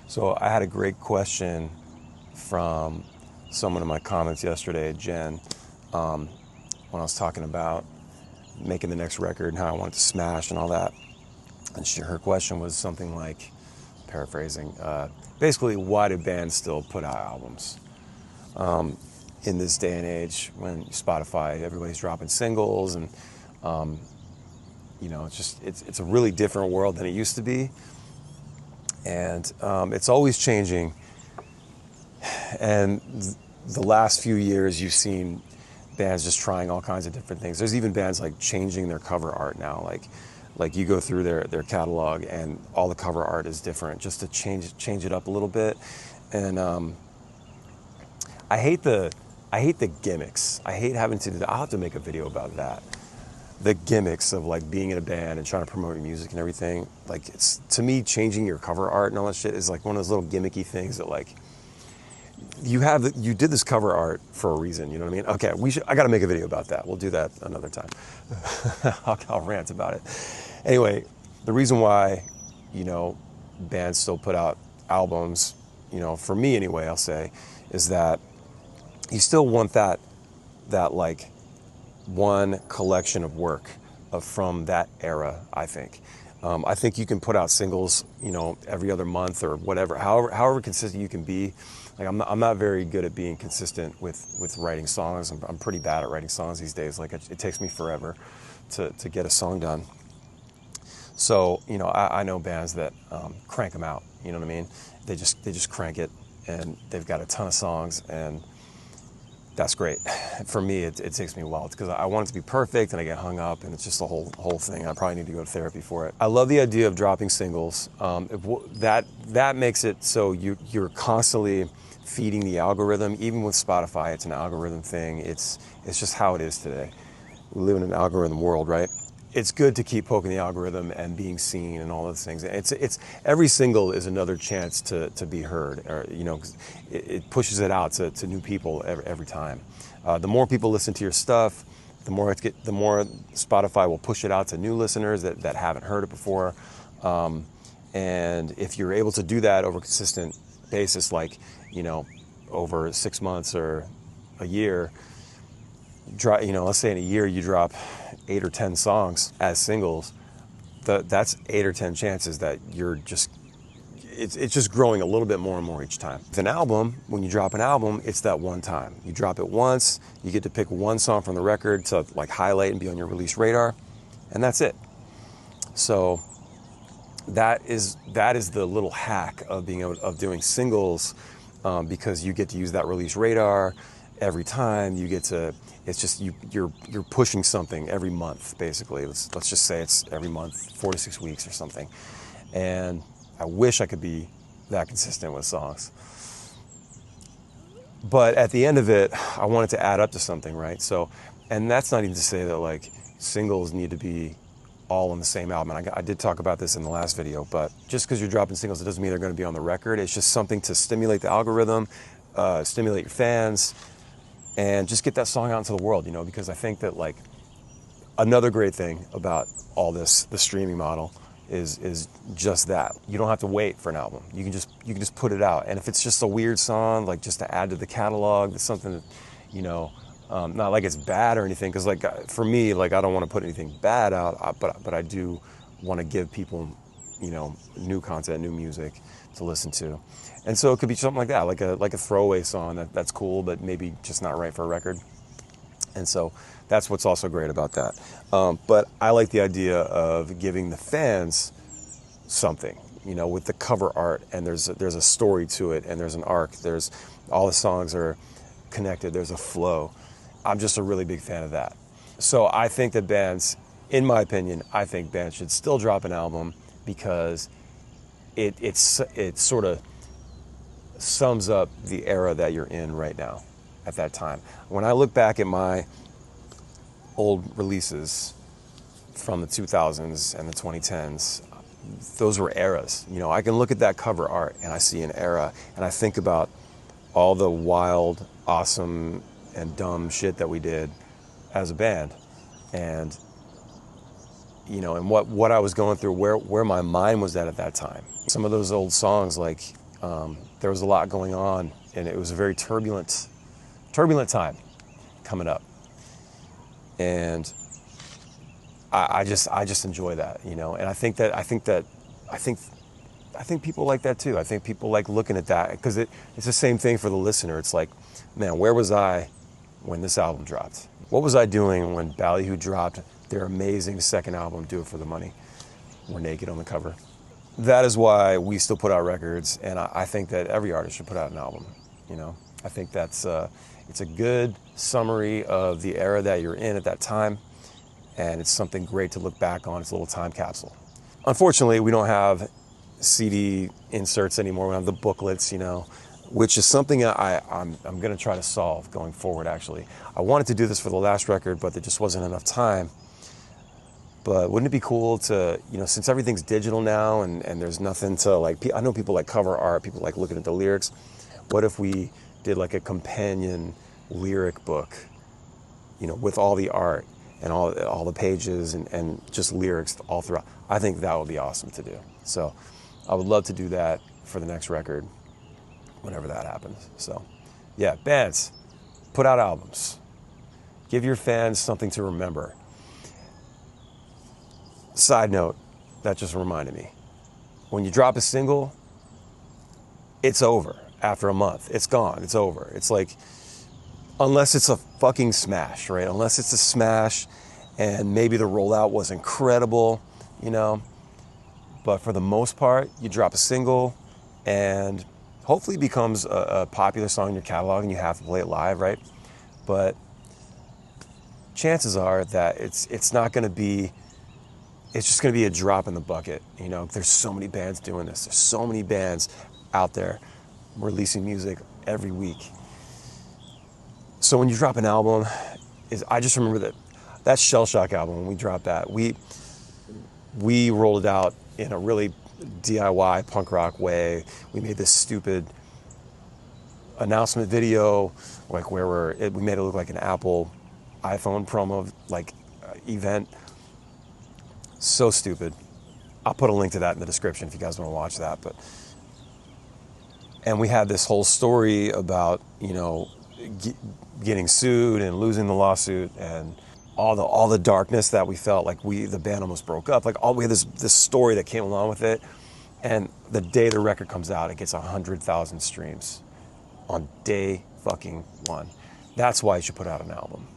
So I had a great question from someone in my comments yesterday, Jen, when I was talking about making the next record and how I wanted to smash and all that. And her question was something like, paraphrasing, basically, why do bands still put out albums? In this day and age when Spotify, everybody's dropping singles and, it's a really different world than it used to be. And it's always changing. And the last few years, you've seen bands just trying all kinds of different things. There's even bands like changing their cover art now. Like you go through their catalog and all the cover art is different just to change it up a little bit. And I hate the gimmicks. I hate having to do that. I'll have to make a video about that. The gimmicks of like being in a band and trying to promote your music and everything. Like, it's, to me, changing your cover art and all that shit is like one of those little gimmicky things that like you did this cover art for a reason. You know what I mean? Okay, I got to make a video about that. We'll do that another time. I'll rant about it. Anyway, the reason why, bands still put out albums, for me anyway, I'll say, is that you still want that like one collection of work from that era, I think. I think you can put out singles, every other month or whatever, however consistent you can be. Like, I'm not very good at being consistent with writing songs. I'm pretty bad at writing songs these days. Like, it takes me forever to get a song done. So, I know bands that crank them out, you know what I mean? They just crank it, and they've got a ton of songs, and that's great. For me, it takes me a while because I want it to be perfect and I get hung up, and it's just the whole thing. I probably need to go to therapy for it. I love the idea of dropping singles. That makes it so you're constantly feeding the algorithm. Even with Spotify, it's an algorithm thing. It's just how it is today. We live in an algorithm world, right? It's good to keep poking the algorithm and being seen and all those things. It's every single is another chance to be heard, or it pushes it out to new people every time. The more people listen to your stuff, the more Spotify will push it out to new listeners that haven't heard it before. And if you're able to do that over a consistent basis, like over 6 months or a year, let's say in a year you drop 8 or 10 songs as singles, that's 8 or 10 chances that it's just growing a little bit more and more each time. With an album, when you drop an album, it's that one time. You drop it once, you get to pick one song from the record to like highlight and be on your release radar, and that's it. So that is the little hack of doing singles, because you get to use that release radar every time. You get to, it's just you're pushing something every month, basically. Let's just say it's every month, 4 to 6 weeks or something. And I wish I could be that consistent with songs. But at the end of it, I want it to add up to something, right? So, and that's not even to say that like singles need to be all on the same album. And I did talk about this in the last video, but just because you're dropping singles, it doesn't mean they're going to be on the record. It's just something to stimulate the algorithm, stimulate your fans, and just get that song out into the world, because I think that like another great thing about all this, the streaming model, is just that. You don't have to wait for an album. You can just put it out. And if it's just a weird song, like just to add to the catalog, that's something that, not like it's bad or anything, because like for me, like I don't want to put anything bad out, but I do want to give people, new content, new music to listen to. And so it could be something like that, like a throwaway song that's cool, but maybe just not right for a record. And so that's what's also great about that. But I like the idea of giving the fans something, with the cover art, and there's a story to it, and there's an arc. There's all the songs are connected. There's a flow. I'm just a really big fan of that. So I think that bands, in my opinion, I think bands should still drop an album because it sort of sums up the era that you're in right now at that time. When I look back at my old releases from the 2000s and the 2010s, those were eras. I can look at that cover art and I see an era, and I think about all the wild, awesome, and dumb shit that we did as a band, and and what I was going through, where my mind was at that time. Some of those old songs, like There was a lot going on, and it was a very turbulent time coming up. And I just enjoy that, you know. And I think people like that too. I think people like looking at that because it's the same thing for the listener. It's like, man, where was I when this album dropped? What was I doing when Ballyhoo dropped their amazing second album, Do It For The Money? We're naked on the cover. That is why we still put out records, and I think that every artist should put out an album, you know. I think that's it's a good summary of the era that you're in at that time, and it's something great to look back on. It's a little time capsule. Unfortunately, we don't have CD inserts anymore. We don't have the booklets, you know, which is something I'm going to try to solve going forward, actually. I wanted to do this for the last record, but there just wasn't enough time. But wouldn't it be cool to, you know, since everything's digital now and there's nothing to, like, I know people like cover art, people like looking at the lyrics. What if we did like a companion lyric book, you know, with all the art and all the pages and just lyrics all throughout? I think that would be awesome to do. So I would love to do that for the next record, whenever that happens. So yeah, bands, put out albums. Give your fans something to remember. Side note, that just reminded me. When you drop a single, it's over after a month. It's gone, it's over. It's like, unless it's a fucking smash, right? Unless it's a smash and maybe the rollout was incredible, you know? But for the most part, you drop a single and hopefully it becomes a popular song in your catalog and you have to play it live, right? But chances are that it's not gonna be, it's just gonna be a drop in the bucket. You know, there's so many bands doing this. There's so many bands out there releasing music every week. So when you drop an album, I just remember that SHELLSHOCK album, when we dropped that, we rolled it out in a really DIY punk rock way. We made this stupid announcement video, like where we made it look like an Apple iPhone promo like event. So stupid. I'll put a link to that in the description if you guys want to watch that. And we had this whole story about, you know, getting sued and losing the lawsuit and all the darkness that we felt like the band almost broke up. Like we had this story that came along with it. And the day the record comes out, it gets 100,000 streams on day fucking one. That's why you should put out an album.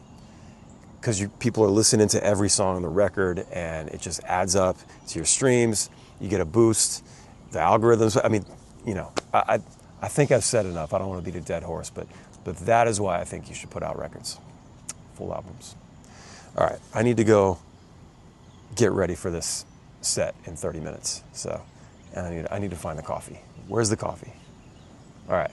Because people are listening to every song on the record and it just adds up to your streams. You get a boost. The algorithms, I mean, you know, I think I've said enough. I don't want to beat a dead horse, but that is why I think you should put out records, full albums. All right, I need to go get ready for this set in 30 minutes. So, and I need to find the coffee. Where's the coffee? All right.